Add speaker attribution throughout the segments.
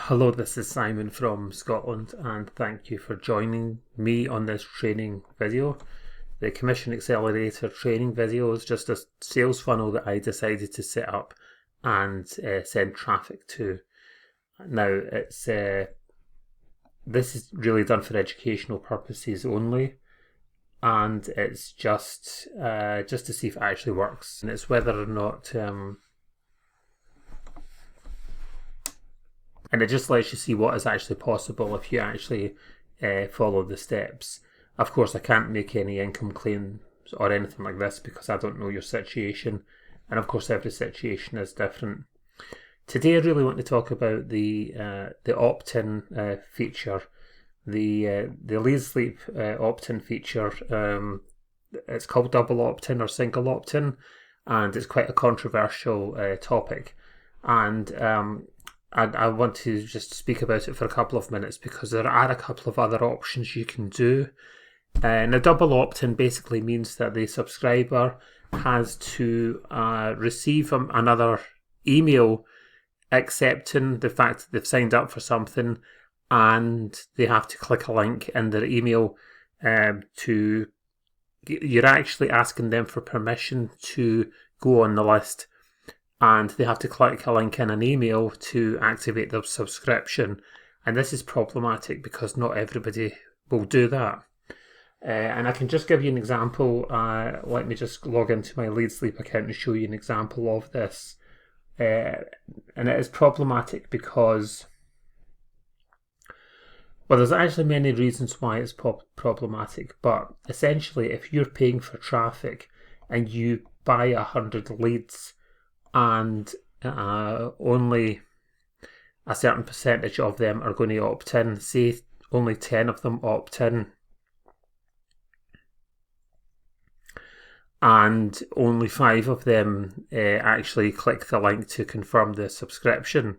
Speaker 1: Hello, this is Simon from Scotland, and thank you for joining me on this training video. The Commission Accelerator Training video is just a sales funnel that I decided to set up and send traffic to. Now, this is really done for educational purposes only, and it's just to see if it actually works, and it's whether or not. And it just lets you see what is actually possible if you actually follow the steps. Of course, I can't make any income claims or anything like this because I don't know your situation. And of course, every situation is different. Today, I really want to talk about the opt-in feature, the Leadsleap opt-in feature. It's called double opt-in or single opt-in, and it's quite a controversial topic. And I want to just speak about it for a couple of minutes because there are a couple of other options you can do. And a double opt-in basically means that the subscriber has to receive another email accepting the fact that they've signed up for something, and they have to click a link in their email you're actually asking them for permission to go on the list. And they have to click a link in an email to activate their subscription. And this is problematic because not everybody will do that. And I can just give you an example. Let me just log into my Leadsleap account and show you an example of this. And it is problematic because, well, there's actually many reasons why it's problematic. But essentially, if you're paying for traffic and you buy 100 leads, and only a certain percentage of them are going to opt in, say only 10 of them opt in, and only 5 of them actually click the link to confirm the subscription.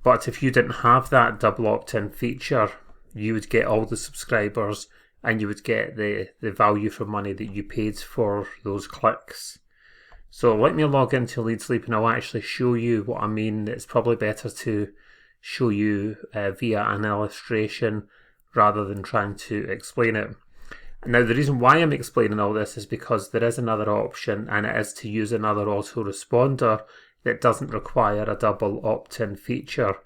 Speaker 1: But if you didn't have that double opt-in feature, you would get all the subscribers and you would get the value for money that you paid for those clicks. So let me log into Leadsleap and I'll actually show you what I mean. It's probably better to show you via an illustration rather than trying to explain it. Now, the reason why I'm explaining all this is because there is another option, and it is to use another autoresponder that doesn't require a double opt-in feature.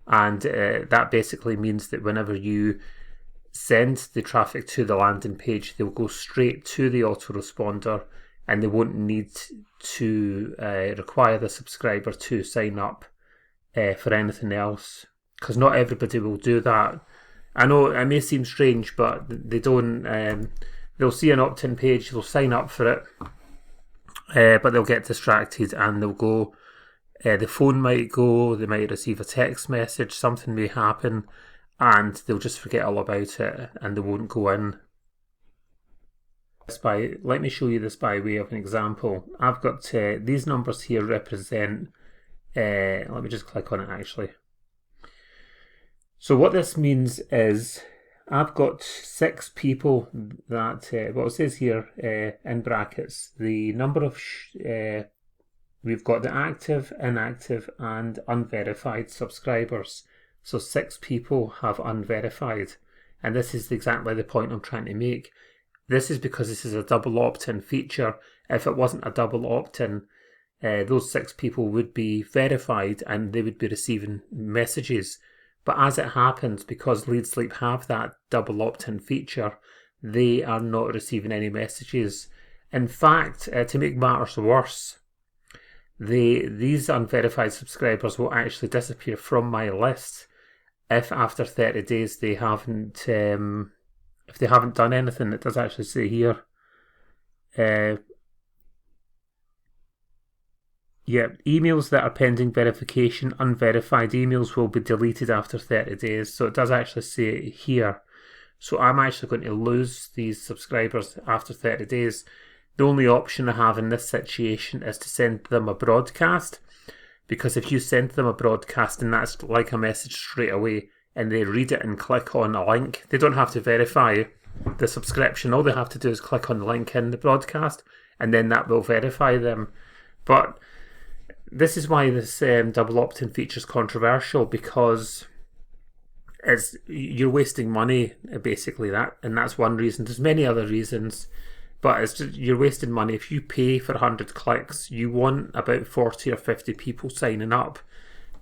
Speaker 1: And that basically means that whenever you send the traffic to the landing page, they'll go straight to the autoresponder, and they won't need to require the subscriber to sign up for anything else, because not everybody will do that. I know it may seem strange, but they don't. They'll see an opt-in page, they'll sign up for it, but they'll get distracted and they'll go. The phone might go, they might receive a text message, something may happen, and they'll just forget all about it and they won't go in. Let me show you this by way of an example. I've got these numbers here represent, let me just click on it actually. So what this means is I've got 6 people that, well, it says here in brackets, the number of, we've got the active, inactive and unverified subscribers. So 6 people have unverified, and this is exactly the point I'm trying to make. This is because this is a double opt-in feature. If it wasn't a double opt-in, those 6 people would be verified and they would be receiving messages. But as it happens, because Leadsleap have that double opt-in feature, they are not receiving any messages. In fact, to make matters worse, these unverified subscribers will actually disappear from my list if after 30 days they haven't... if they haven't done anything. It does actually say here. Emails that are pending verification, unverified emails will be deleted after 30 days. So it does actually say it here. So I'm actually going to lose these subscribers after 30 days. The only option I have in this situation is to send them a broadcast. Because if you send them a broadcast and that's like a message straight away, and they read it and click on a link, they don't have to verify the subscription. All they have to do is click on the link in the broadcast, and then that will verify them. But this is why this double opt-in feature is controversial, because you're wasting money, basically, and that's one reason. There's many other reasons, but it's just, you're wasting money. If you pay for 100 clicks, you want about 40 or 50 people signing up,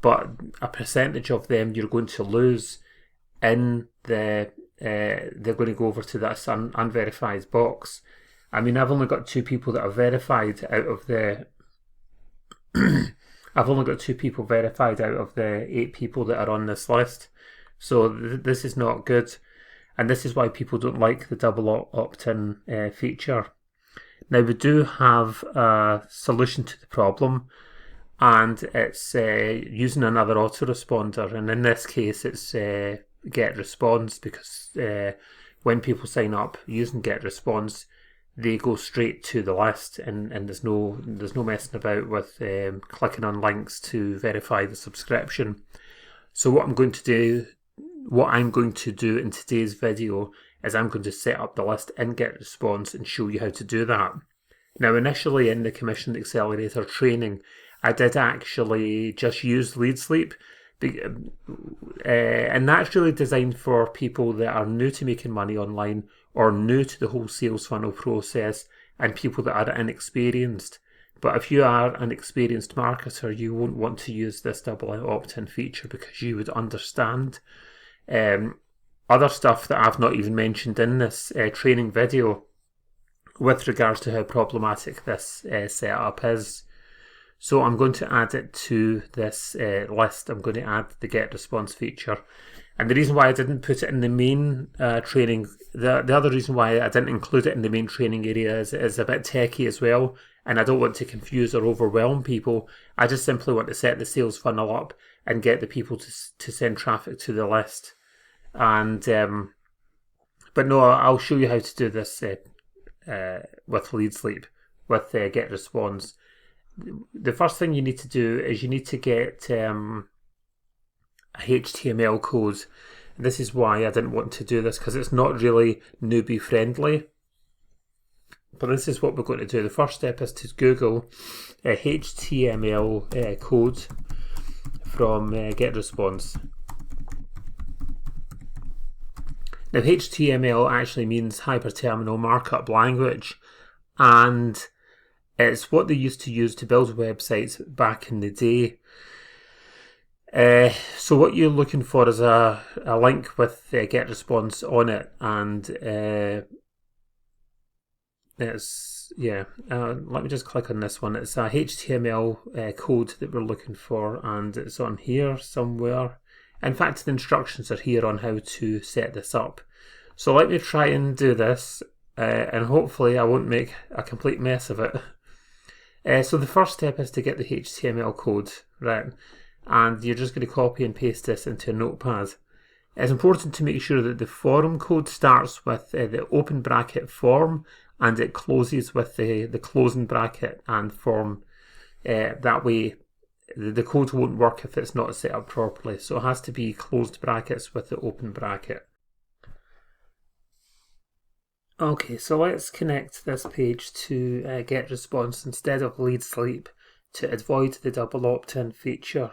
Speaker 1: but a percentage of them you're going to lose in they're going to go over to that unverified box. I mean, I've only got 2 people that are verified out of the I've only got 2 people verified out of the 8 people that are on this list. So this is not good, and this is why people don't like the double opt-in feature. Now, we do have a solution to the problem, and it's using another autoresponder, and in this case it's GetResponse, because when people sign up using GetResponse, they go straight to the list, and there's no messing about with clicking on links to verify the subscription. So what I'm going to do in today's video is I'm going to set up the list in GetResponse and show you how to do that. Now, initially in the Commission Accelerator training, I did actually just use Leadsleap, and that's really designed for people that are new to making money online or new to the whole sales funnel process, and people that are inexperienced. But if you are an experienced marketer, you won't want to use this double opt-in feature, because you would understand other stuff that I've not even mentioned in this training video with regards to how problematic this setup is. So I'm going to add it to this list. I'm going to add the GetResponse feature. And the reason why I didn't put it in the main training, the other reason why I didn't include it in the main training area is it is a bit techy as well, and I don't want to confuse or overwhelm people. I just simply want to set the sales funnel up and get the people to send traffic to the list. And but no, I'll show you how to do this with Leadsleap, with GetResponse. The first thing you need to do is you need to get a HTML code. This is why I didn't want to do this, because it's not really newbie friendly. But this is what we're going to do. The first step is to Google a HTML code from GetResponse. Now, HTML actually means Hyperterminal Markup Language, and it's what they used to use to build websites back in the day. So what you're looking for is a link with GetResponse on it, and let me just click on this one. It's a HTML code that we're looking for, and it's on here somewhere. In fact, the instructions are here on how to set this up. So let me try and do this, and hopefully I won't make a complete mess of it. So the first step is to get the HTML code, right? And you're just going to copy and paste this into a notepad. It's important to make sure that the form code starts with the open bracket form, and it closes with the closing bracket and form. That way the code won't work if it's not set up properly. So it has to be closed brackets with the open bracket. Okay, so let's connect this page to GetResponse instead of Leadsleap to avoid the double opt-in feature.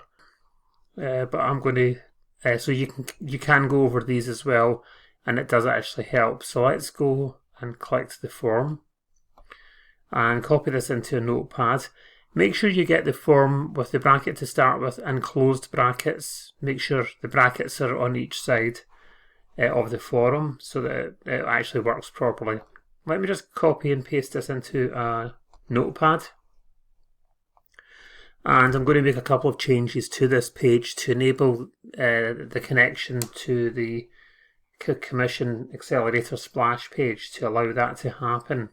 Speaker 1: But I'm going to, so you can go over these as well, and it does actually help. So let's go and click the form and copy this into a notepad. Make sure you get the form with the bracket to start with and closed brackets. Make sure the brackets are on each side of the form so that it actually works properly. Let me just copy and paste this into a notepad. And I'm going to make a couple of changes to this page to enable the connection to the Commission Accelerator splash page to allow that to happen.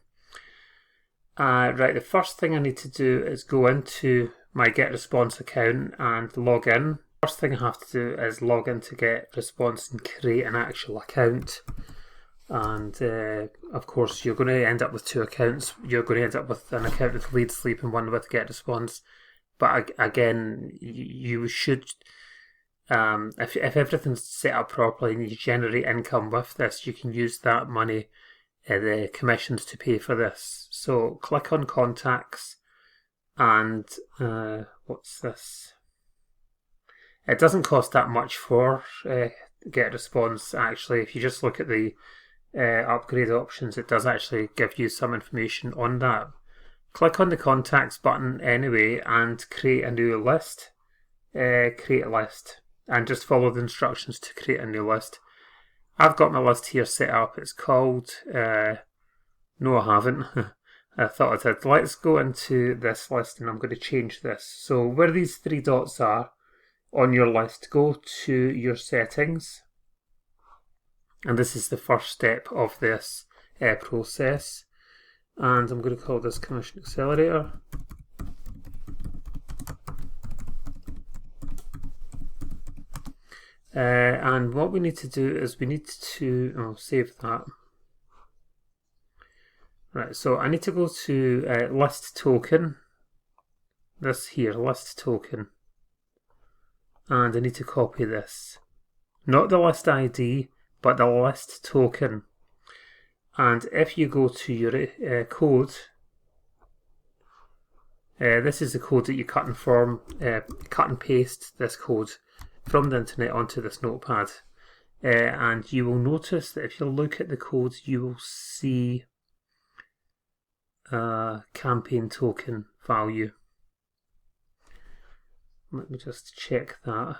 Speaker 1: Right, the first thing I need to do is go into my GetResponse account and log in. First thing I have to do is log into GetResponse and create an actual account. And of course, you're going to end up with 2 accounts. You're going to end up with an account with Leadsleap and one with GetResponse. But again, you should, if everything's set up properly and you generate income with this, you can use that money, the commissions, to pay for this. So click on Contacts, and what's this? It doesn't cost that much for get a response. Actually, if you just look at the upgrade options, it does actually give you some information on that. Click on the contacts button anyway and create a new list. Create a list and just follow the instructions to create a new list. I've got my list here set up. It's called, no I haven't, I thought I did. Let's go into this list and I'm going to change this. So where these three dots are on your list, go to your settings. And this is the first step of this process. And I'm going to call this Commission Accelerator. And what we need to do is we need to save that. Right, so I need to go to list token. This here, list token. And I need to copy this. Not the list ID, but the list token. And if you go to your code, this is the code that you cut and paste this code from the internet onto this notepad. And you will notice that if you look at the code, you will see campaign token value. Let me just check that.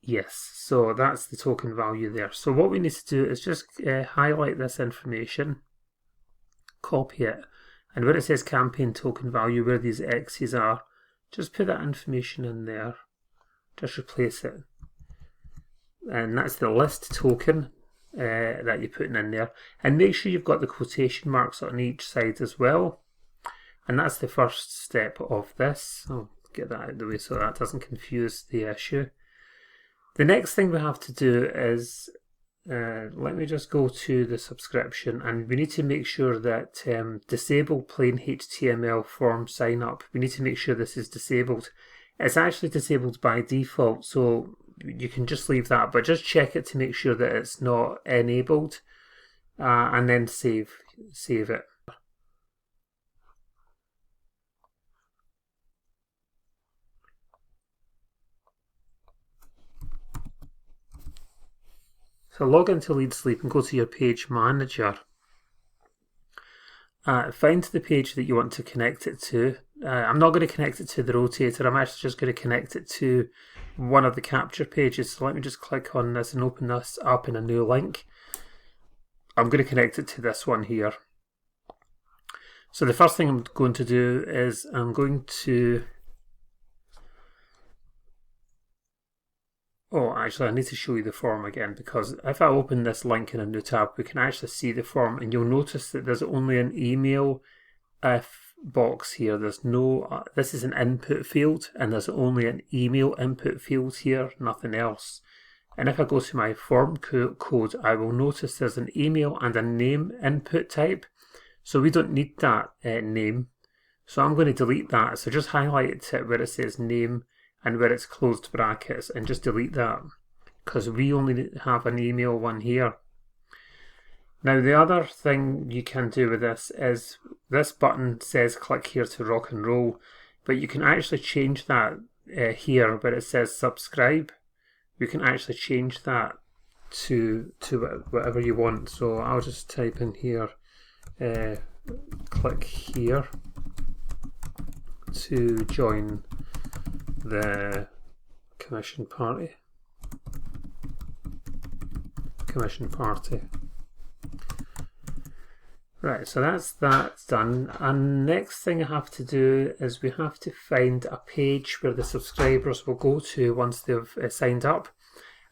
Speaker 1: Yes, so that's the token value there. So what we need to do is just highlight this information, copy it, and where it says campaign token value, where these X's are, just put that information in there, just replace it. And that's the list token that you're putting in there. And make sure you've got the quotation marks on each side as well. And that's the first step of this. I'll get that out of the way so that doesn't confuse the issue. The next thing we have to do is, let me just go to the subscription, and we need to make sure that disable plain HTML form sign up. We need to make sure this is disabled. It's actually disabled by default, so you can just leave that, but just check it to make sure that it's not enabled, and then save it. So log into Leadsleap and go to your page manager. Find the page that you want to connect it to. I'm not going to connect it to the rotator. I'm actually just going to connect it to one of the capture pages. So let me just click on this and open this up in a new link. I'm going to connect it to this one here. So the first thing I'm going to do is I'm going to... Oh, actually, I need to show you the form again, because if I open this link in a new tab, we can actually see the form, and you'll notice that there's only an email box here. There's no, this is an input field, and there's only an email input field here, nothing else. And if I go to my form code, I will notice there's an email and a name input type. So we don't need that name. So I'm going to delete that. So just highlight it where it says name and where it's closed brackets, and just delete that, because we only have an email one here. Now the other thing you can do with this is, this button says click here to rock and roll, but you can actually change that here where it says subscribe. You can actually change that to whatever you want. So I'll just type in here, click here to join the commission party. Right, so that's done. And next thing I have to do is we have to find a page where the subscribers will go to once they've signed up,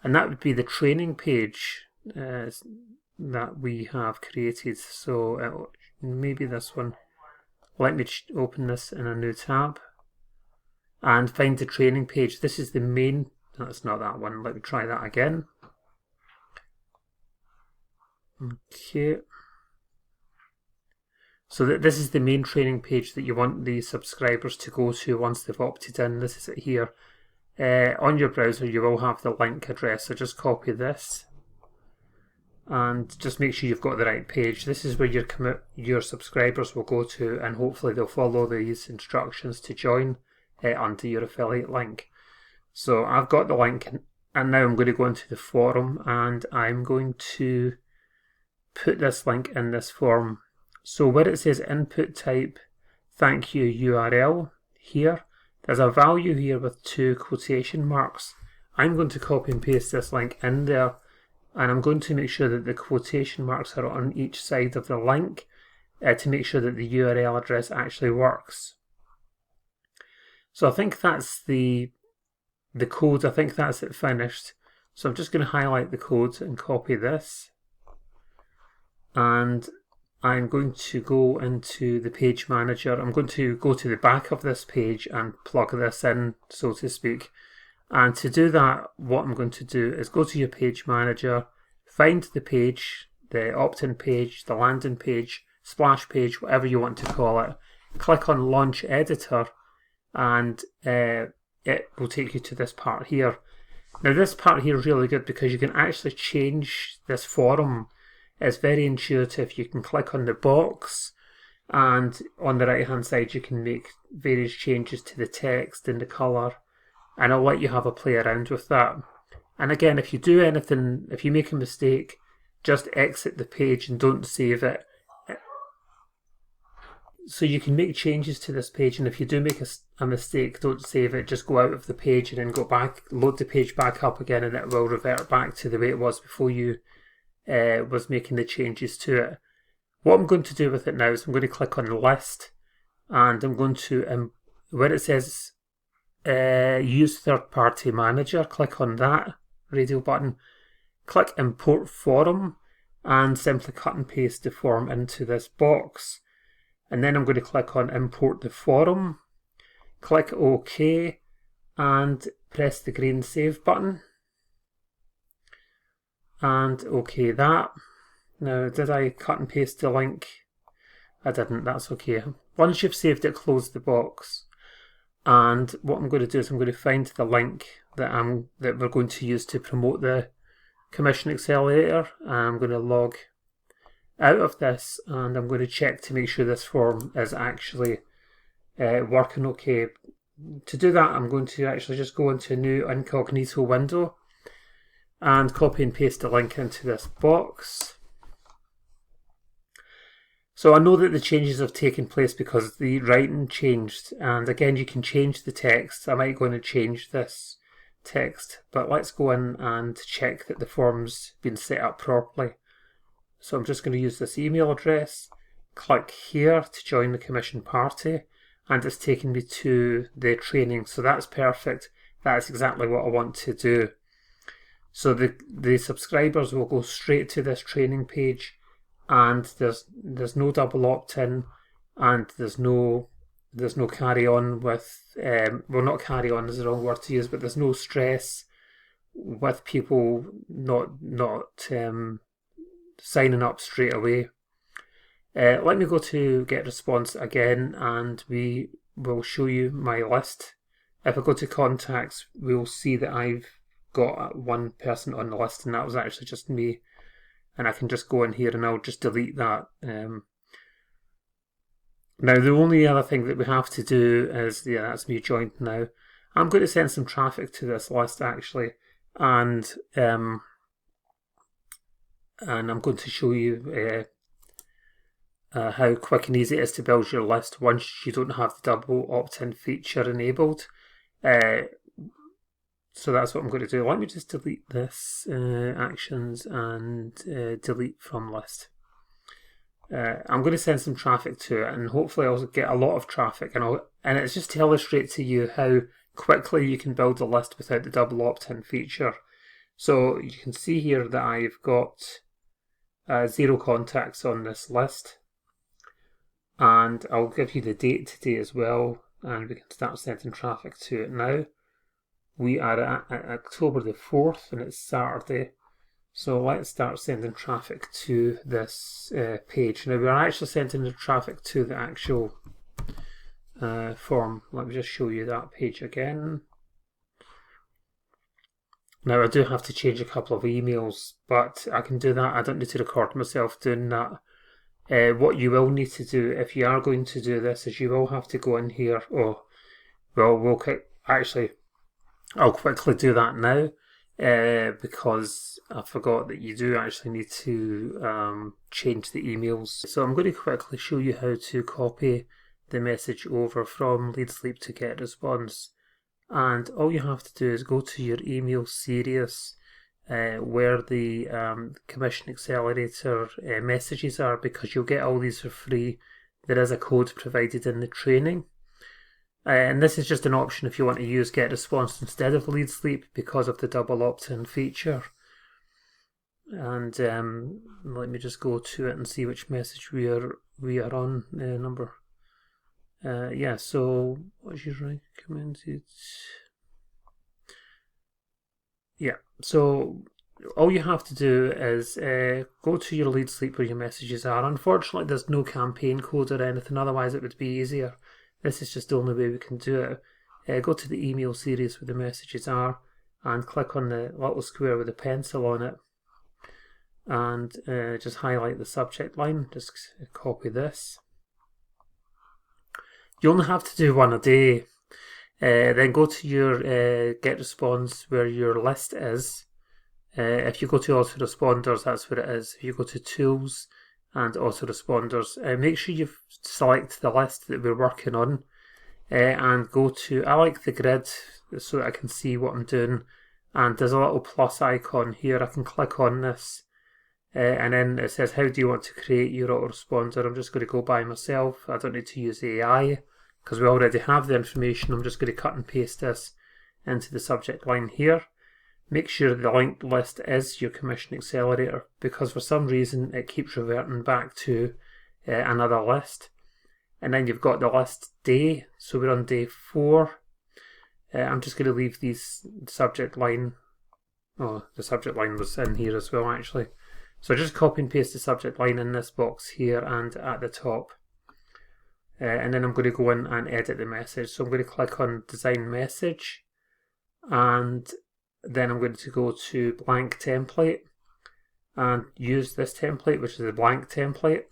Speaker 1: and that would be the training page that we have created. So maybe this one. Let me open this in a new tab and find the training page. This is the main, no, it's not that one. Let me try that again. Okay. So this is the main training page that you want the subscribers to go to once they've opted in. This is it here. On your browser you will have the link address, so just copy this and just make sure you've got the right page. This is where your subscribers will go to, and hopefully they'll follow these instructions to join onto your affiliate link. So I've got the link, and now I'm going to go into the forum, and I'm going to put this link in this form. So where it says input type thank you URL here, there's a value here with 2 quotation marks. I'm going to copy and paste this link in there, and I'm going to make sure that the quotation marks are on each side of the link to make sure that the URL address actually works. So I think that's the code. I think that's it finished. So I'm just going to highlight the code and copy this, and I'm going to go into the page manager. I'm going to go to the back of this page and plug this in, so to speak. And to do that, what I'm going to do is go to your page manager, find the page, the opt-in page, the landing page, splash page, whatever you want to call it. Click on Launch Editor, and it will take you to this part here. Now this part here is really good because you can actually change this forum. It's very intuitive. You can click on the box, and on the right hand side you can make various changes to the text and the colour, and I'll let you have a play around with that. And again, if you do anything, if you make a mistake, just exit the page and don't save it. So you can make changes to this page, and if you do make a mistake, don't save it, just go out of the page and then go back, load the page back up again, and it will revert back to the way it was before you was making the changes to it. What I'm going to do with it now is I'm going to click on the list, and I'm going to, where it says use third-party manager, click on that radio button, click import forum, and simply cut and paste the form into this box. And then I'm going to click on import the forum, click OK, and press the green save button. And OK that. Now, did I cut and paste the link? I didn't, that's okay. Once you've saved it, close the box. And what I'm going to do is I'm going to find the link that we're going to use to promote the Commission Accelerator. I'm going to log out of this, and I'm going to check to make sure this form is actually working okay. To do that, I'm going to actually just go into a new incognito window and copy and paste the link into this box. So I know that the changes have taken place because the writing changed, and again you can change the text. I might go in and change this text, but let's go in and check that the form's been set up properly. So I'm just going to use this email address, click here to join the commission party, and it's taken me to the training. So that's perfect. That's exactly what I want to do. So the subscribers will go straight to this training page, and there's no double opt-in, and there's no carry on with well, not carry on is the wrong word to use, but there's no stress with people not signing up straight away. Let me go to get response again, and we will show you my list. If I go to contacts, we'll see that I've got one person on the list, and that was actually just me. And I can just go in here and I'll just delete that. Now the only other thing that we have to do is, yeah, that's me joined now. I'm going to send some traffic to this list actually, and I'm going to show you how quick and easy it is to build your list once you don't have the double opt-in feature enabled. So that's what I'm going to do. Let me just delete this actions and delete from list. I'm going to send some traffic to it, and hopefully I'll get a lot of traffic, and it's just to illustrate to you how quickly you can build a list without the double opt-in feature. So you can see here that I've got 0 contacts on this list, and I'll give you the date today as well, and we can start sending traffic to it now. We are at October the 4th, and it's Saturday. So let's start sending traffic to this page. Now we're actually sending the traffic to the actual form. Let me just show you that page again. Now I do have to change a couple of emails, but I can do that. I don't need to record myself doing that. What you will need to do if you are going to do this is you will have to go in here. Oh, well, we'll actually, I'll quickly do that now because I forgot that you do actually need to change the emails. So I'm going to quickly show you how to copy the message over from Leadsleap to GetResponse. And all you have to do is go to your email series where the Commission Accelerator messages are, because you'll get all these for free. There is a code provided in the training. And this is just an option if you want to use GetResponse instead of Leadsleap because of the double opt-in feature. And let me just go to it and see which message we are on. Number. Yeah. So what's your recommended? Yeah. So all you have to do is go to your Leadsleap where your messages are. Unfortunately, there's no campaign code or anything. Otherwise, it would be easier. This is just the only way we can do it. Go to the email series where the messages are and click on the little square with the pencil on it, and just highlight the subject line. Just copy this. You only have to do one a day. Then go to your GetResponse where your list is. If you go to autoresponders, that's where it is. If you go to tools and autoresponders, make sure you select the list that we're working on, and go to, I like the grid so that I can see what I'm doing, and there's a little plus icon here. I can click on this, and then it says, how do you want to create your autoresponder? I'm just going to go by myself. I don't need to use AI because we already have the information. I'm just going to cut and paste this into the subject line here. Make sure the linked list is your Commission Accelerator, because for some reason it keeps reverting back to another list. And then you've got the list day, so we're on day 4. I'm just going to leave these subject line. Oh, the subject line was in here as well actually. So just copy and paste the subject line in this box here and at the top. And then I'm going to go in and edit the message. So I'm going to click on Design Message, and then I'm going to go to Blank Template and use this template, which is a blank template.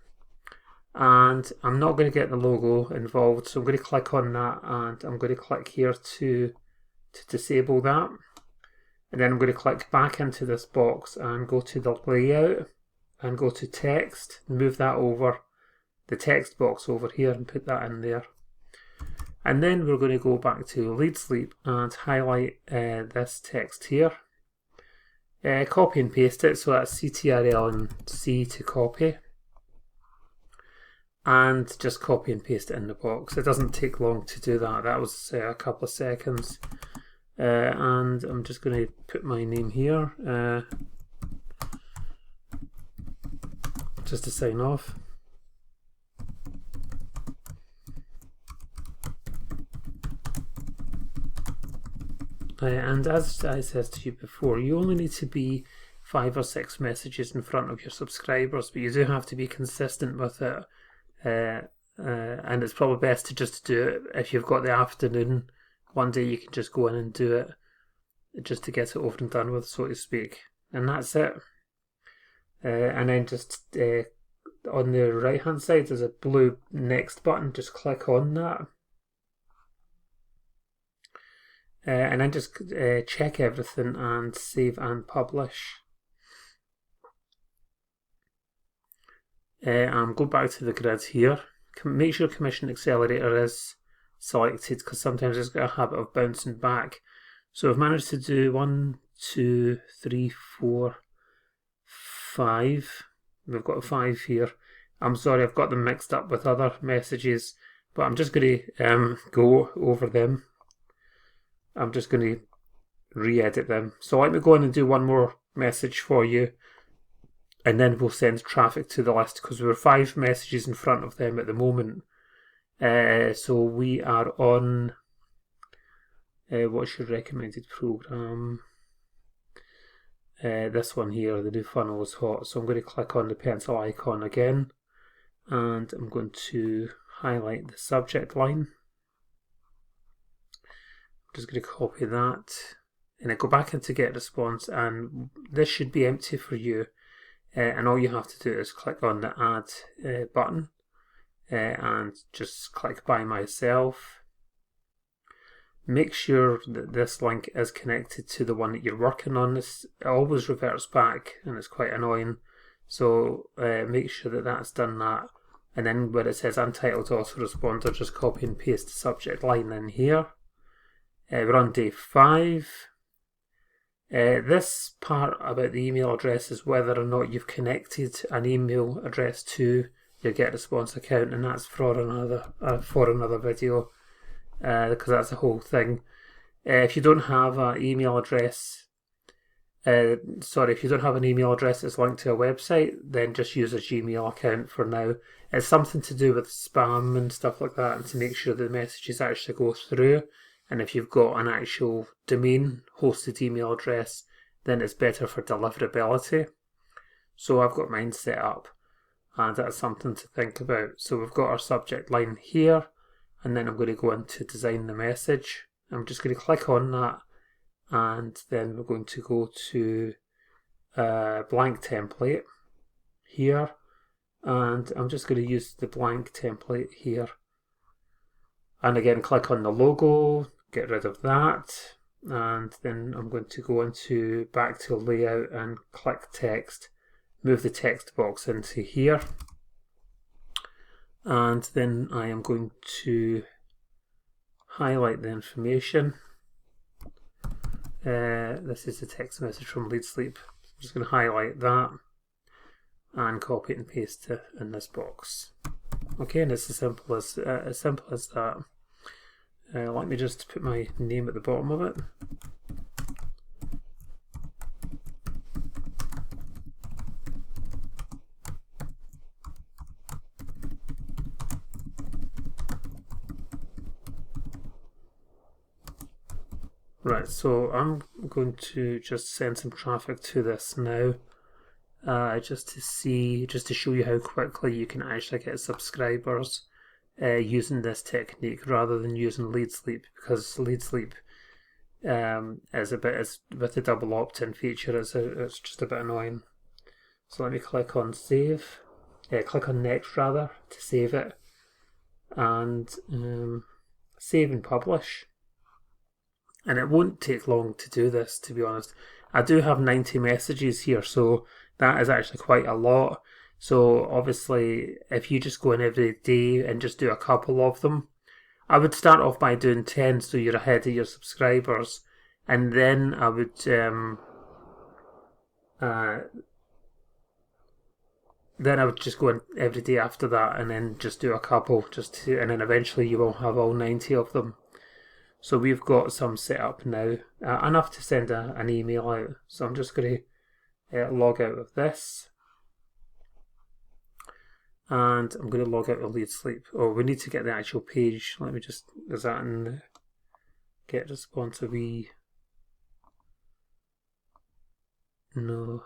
Speaker 1: And I'm not going to get the logo involved, so I'm going to click on that, and I'm going to click here to disable that. And then I'm going to click back into this box and go to the layout and go to text, move that over, the text box over here, and put that in there. And then we're going to go back to Leadsleap and highlight this text here. Copy and paste it, so that's CTRL and C to copy. And just copy and paste it in the box. It doesn't take long to do that. That was a couple of seconds. And I'm just going to put my name here just to sign off. And as I said to you before, you only need to be 5 or 6 messages in front of your subscribers, but you do have to be consistent with it. And it's probably best to just do it if you've got the afternoon. One day you can just go in and do it just to get it over and done with, so to speak. And that's it. And then just on the right hand side there's a blue next button. Just click on that. And then just check everything and save and publish. Go back to the grid here. Make sure Commission Accelerator is selected, because sometimes it's got a habit of bouncing back. So I've managed to do 1, 2, 3, 4, 5. We've got a 5 here. I'm sorry, I've got them mixed up with other messages, but I'm just going to go over them. I'm just going to re-edit them. So let me go in and do one more message for you, and then we'll send traffic to the list, because we're 5 messages in front of them at the moment. So we are on what's your recommended program? This one here, the new funnel is hot. So I'm going to click on the pencil icon again, and I'm going to highlight the subject line. I'm just going to copy that, and I go back into GetResponse, and this should be empty for you. And all you have to do is click on the add button and just click by myself. make sure that this link is connected to the one that you're working on. This always reverts back and it's quite annoying. So make sure that that's done that. And then where it says untitled autoresponder, just copy and paste the subject line in here. We're on day 5. This part about the email address is whether or not you've connected an email address to your GetResponse account, and that's for another video, because that's the whole thing. If you don't have an email address, if you don't have an email address that's linked to a website, then just use a Gmail account for now. It's something to do with spam and stuff like that, and to make sure the messages actually go through. And if you've got an actual domain hosted email address, then it's better for deliverability. So I've got mine set up, and that's something to think about. So we've got our subject line here, and then I'm going to go into design the message. I'm just going to click on that, and then we're going to go to blank template here, and I'm just going to use the blank template here. And again, click on the logo, get rid of that, and then I'm going to go into back to layout and click text, move the text box into here, and then I am going to highlight the information. This is the text message from Leadsleap. I'm just going to highlight that and copy it and paste it in this box. Okay, and it's as simple as that. Let me just put my name at the bottom of it. Right, so I'm going to just send some traffic to this now, just to show you how quickly you can actually get subscribers using this technique rather than using Leadsleap, because Leadsleap with the double opt-in feature, it's just a bit annoying. So let me click on save, click on next rather to save it, and save and publish. And it won't take long to do this, to be honest. I do have 90 messages here, so that is actually quite a lot. So obviously, if you just go in every day and just do a couple of them, I would start off by doing 10 so you're ahead of your subscribers, and then I would just go in every day after that, and then just do a couple, and then eventually you will have all 90 of them. So we've got some set up now, enough to send an email out. So I'm just going to log out of this. And I'm going to log out of Leadsleep. Oh, we need to get the actual page. Let me just, is that in GetResponse? No.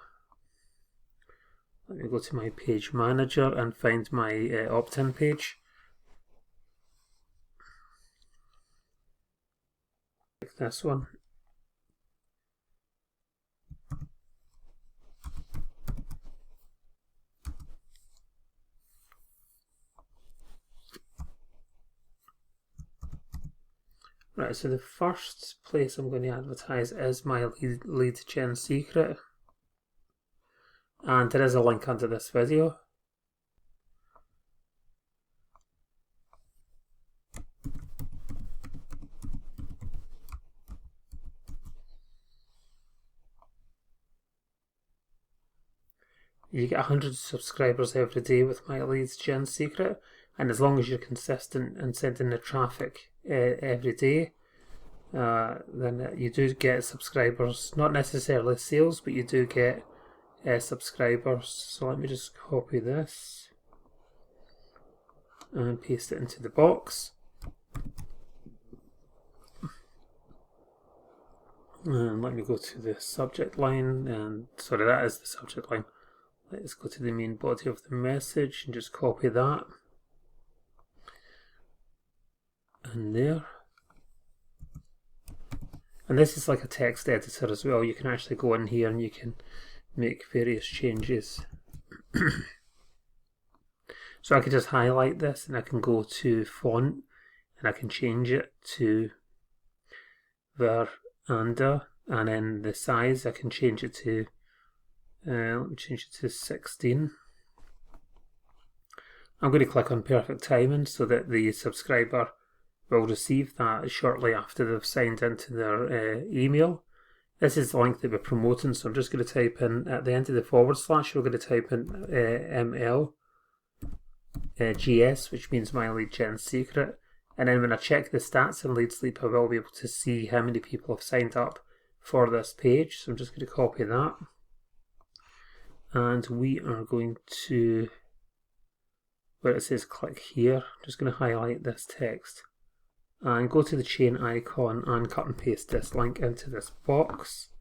Speaker 1: Let me go to my page manager and find my opt-in page. Like this one. Right, so the first place I'm going to advertise is my lead gen secret, and there is a link under this video. You get 100 subscribers every day with my leads gen secret, and as long as you're consistent in sending the traffic every day, then you do get subscribers. Not necessarily sales, but you do get subscribers. So let me just copy this and paste it into the box. And let me go to the subject line, and sorry, that is the subject line. Let's go to the main body of the message and just copy that. And there. And this is like a text editor as well. You can actually go in here and you can make various changes. So I could just highlight this and I can go to font and I can change it to, veranda, and then the size I can change it to, let me change it to 16. I'm going to click on perfect timing so that the subscriber will receive that shortly after they've signed into their email. This is the link that we're promoting, so I'm just going to type in, at the end of the forward slash, we're going to type in ML GS, which means my lead gen secret. And then when I check the stats in Leadsleap, I will be able to see how many people have signed up for this page. So I'm just going to copy that. And we are going to, where it says click here, I'm just going to highlight this text and go to the chain icon and cut and paste this link into this box.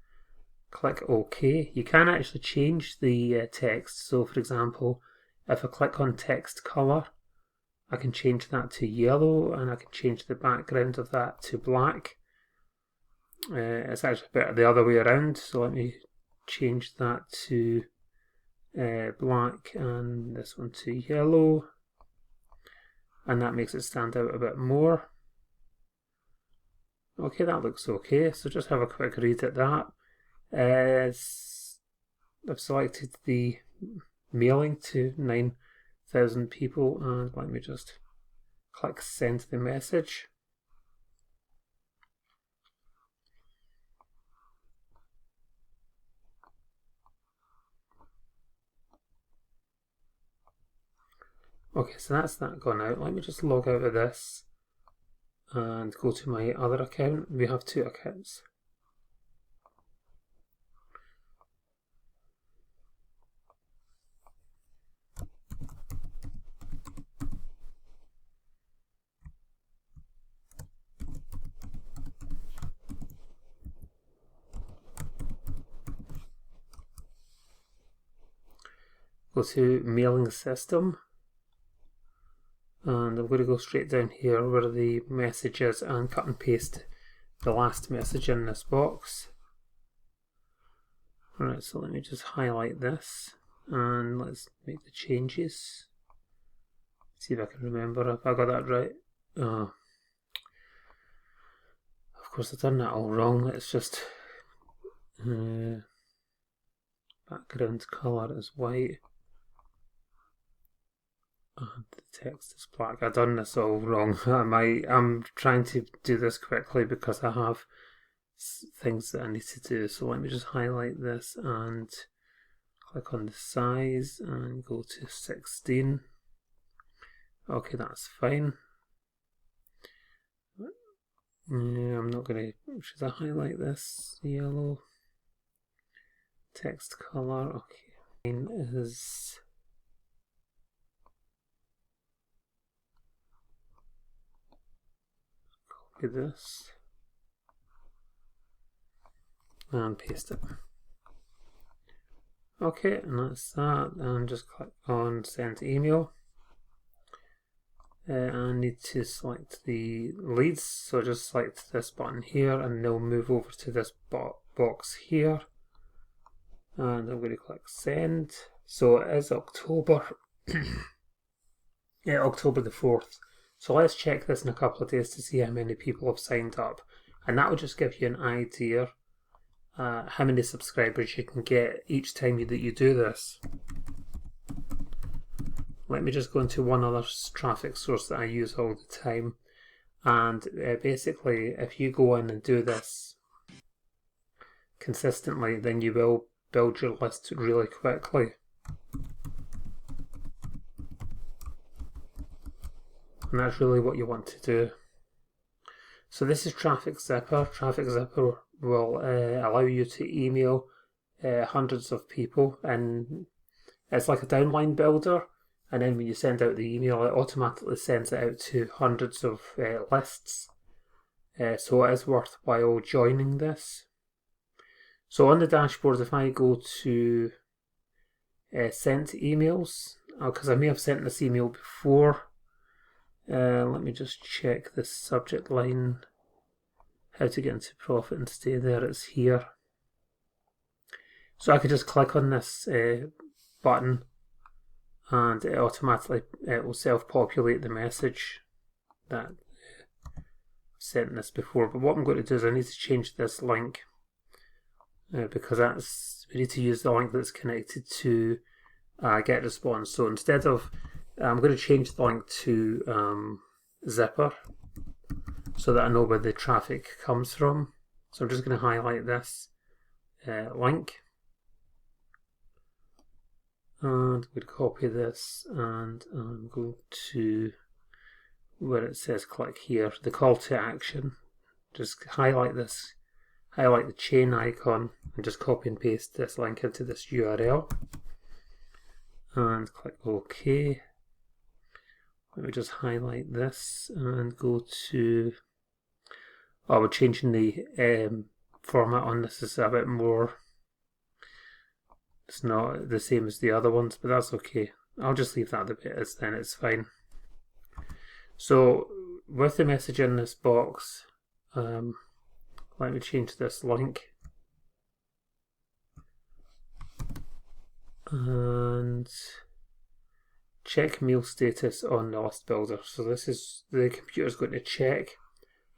Speaker 1: Click OK. You can actually change the text. So for example, if I click on text color, I can change that to yellow, and I can change the background of that to black. It's actually better the other way around, so let me change that to black and this one to yellow, and that makes it stand out a bit more. Okay, that looks okay, so just have a quick read at that. I've selected the mailing to 9,000 people, and let me just click send the message. Okay, so that's that gone out. Let me just log out of this and go to my other account. We have two accounts. Go to mailing system, and I'm going to go straight down here where the message is and cut and paste the last message in this box. Alright, so let me just highlight this and let's make the changes. See if I can remember if I got that right. Oh, of course I've done that all wrong. It's just background colour is white and the text is black. I've done this all wrong. I'm trying to do this quickly because I have things that I need to do. So let me just highlight this and click on the size and go to 16. Okay, that's fine. Yeah, I'm not going to, should I highlight this yellow? Text color, okay. Mine is copy this and paste it. Okay, and that's that, and just click on send email. I need to select the leads, so just select this button here and they'll move over to this box here, and I'm going to click send. So it is October yeah, October the 4th. So let's check this in a couple of days to see how many people have signed up, and that will just give you an idea how many subscribers you can get each time that you do this. Let me just go into one other traffic source that I use all the time, and basically if you go in and do this consistently, then you will build your list really quickly. And that's really what you want to do. So this is Traffic Zipper. Traffic Zipper will allow you to email hundreds of people, and it's like a downline builder. And then when you send out the email, it automatically sends it out to hundreds of lists. So it is worthwhile joining this. So on the dashboard, if I go to sent emails, because I may have sent this email before, let me just check this subject line. How to get into profit and stay there, it's here. So I could just click on this button, and it automatically will self-populate the message that I've sent this before, but what I'm going to do is I need to change this link because we need to use the link that's connected to GetResponse. So instead of, I'm going to change the link to Zipper so that I know where the traffic comes from. So I'm just going to highlight this link. And I'm going to copy this, and I'm going to where it says click here, the call to action. Just highlight this, highlight the chain icon, and just copy and paste this link into this URL. And click OK. Let me just highlight this and go to. Oh, we're changing the format on this. Is a bit more. It's not the same as the other ones, but that's okay. I'll just leave that the way it is, then it's fine. So with the message in this box, let me change this link. And check mail status on the list builder. So this is, the computer's going to check.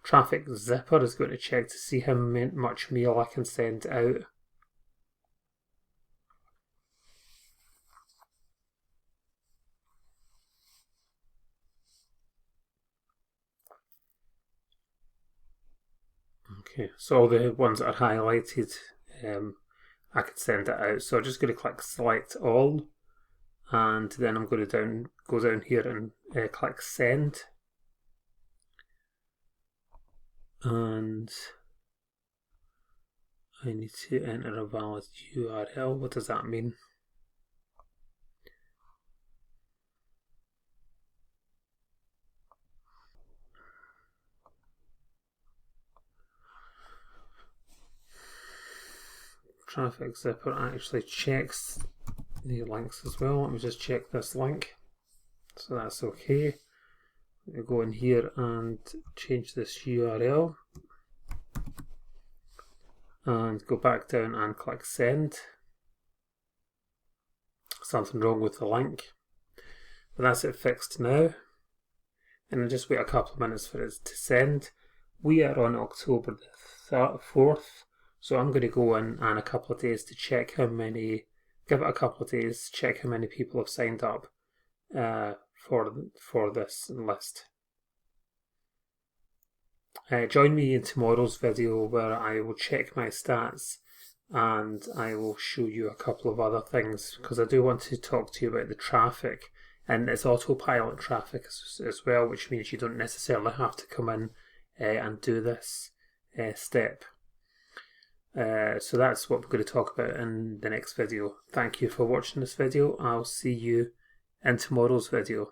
Speaker 1: Traffic Zipper is going to check to see how much mail I can send out. Okay, so all the ones that are highlighted, I could send it out. So I'm just going to click select all, and then I'm going to go down here and click send. And I need to enter a valid URL. What does that mean? Traffic Zipper actually checks the links as well. Let me just check this link. So that's okay. We go in here and change this URL. And go back down and click send. Something wrong with the link. But that's it fixed now. And I'll just wait a couple of minutes for it to send. We are on October the 4th. So I'm going to go in a couple of days to check how many, give it a couple of days, check how many people have signed up for this list. Join me in tomorrow's video where I will check my stats and I will show you a couple of other things, because I do want to talk to you about the traffic, and it's autopilot traffic as well, which means you don't necessarily have to come in and do this step. So that's what we're going to talk about in the next video. Thank you for watching this video. I'll see you in tomorrow's video.